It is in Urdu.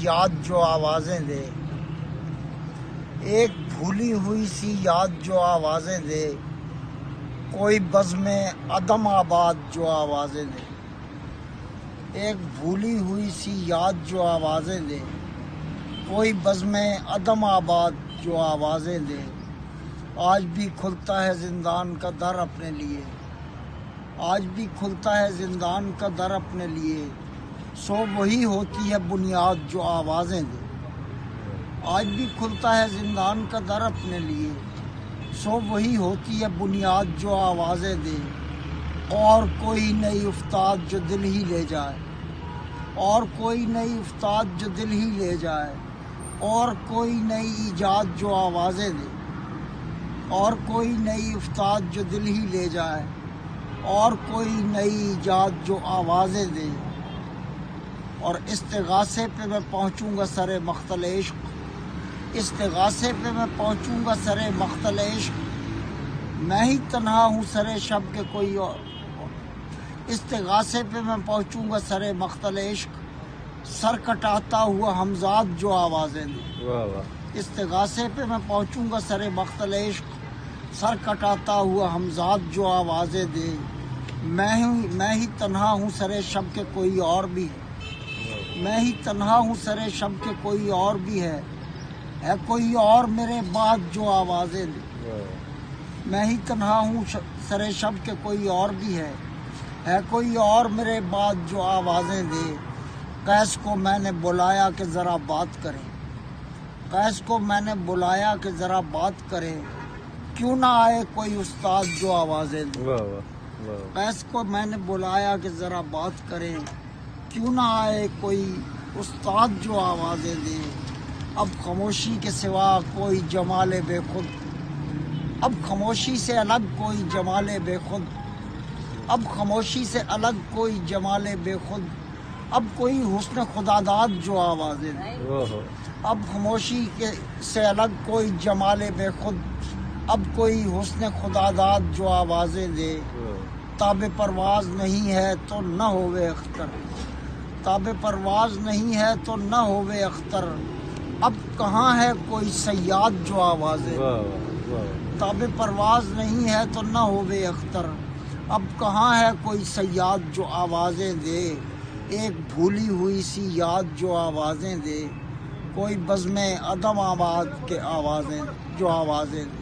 یاد جو آوازیں دے، ایک بھولی ہوئی سی یاد جو آوازیں دے، کوئی بزم عدم آباد جو آوازیں دے، ایک بھولی ہوئی سی یاد جو آوازیں دے، کوئی بزم عدم آباد جو آوازیں دے۔ آج بھی کھلتا ہے زندان کا در اپنے لیے، آج بھی کھلتا ہے زندان کا در اپنے لیے، سو وہی ہوتی ہے بنیاد جو آوازیں دے۔ آج بھی کھلتا ہے زندان کا در اپنے لیے، سو وہی ہوتی ہے بنیاد جو آوازیں دے۔ اور کوئی نئی افتاد جو دل ہی لے جائے، اور کوئی نئی افتاد جو دل ہی لے جائے، اور کوئی نئی ایجاد جو آوازیں دے، اور کوئی نئی افتاد جو دل ہی لے جائے، اور کوئی نئی ایجاد جو آوازیں دے۔ اور استغاثے پہ میں پہنچوں گا سر مقتل عشق، استغاثے پہ میں پہنچوں گا سر مقتل عشق، میں ہی تنہا ہوں سر شب کے کوئی اور۔ استغاثے پہ میں پہنچوں گا سر مقتل عشق، سر کٹاتا ہوا ہمزاد جو آوازیں دے۔ استغاثے پہ میں پہنچوں گا سر مقتل عشق، سر کٹاتا ہوا ہمزاد جو آوازیں دے۔ میں ہی تنہا ہوں سر شب کے کوئی اور بھی ہے، میں ہی تنہا ہوں سر شب کے کوئی اور بھی ہے کوئی اور میرے بعد جو آوازیں دے۔ میں ہی تنہا ہوں سر شب کے کوئی اور بھی ہے کوئی اور میرے بعد جو آوازیں دے۔ قیس کو میں نے بلایا کہ ذرا بات کریں، قیس کو میں نے بلایا کہ ذرا بات کریں، کیوں نہ آئے کوئی استاد جو آوازیں دے۔ قیس کو میں نے بلایا کہ ذرا بات کریں، کیوں نہ آئے کوئی استاد جو آوازیں دے۔ اب خاموشی کے سوا کوئی جمال بے خود، اب خاموشی سے الگ کوئی جمال بے خود، اب خاموشی سے الگ کوئی جمال بے خود، اب کوئی حسن خداداد جو آوازیں دے۔ اب خاموشی سے الگ کوئی جمال بے خود، اب کوئی حسن خداداد جو آوازیں دے۔ تاب پرواز نہیں ہے تو نہ ہووے اختر، تاب پرواز نہیں ہے تو نہ ہووے اختر، اب کہاں ہے کوئی صیاد جو آوازیں دے۔ تاب پرواز نہیں ہے تو نہ ہووے اختر، اب کہاں ہے کوئی صیاد جو آوازیں دے۔ ایک بھولی ہوئی سی یاد جو آوازیں دے، کوئی بزم عدم آباد کے آوازیں جو آوازیں دے۔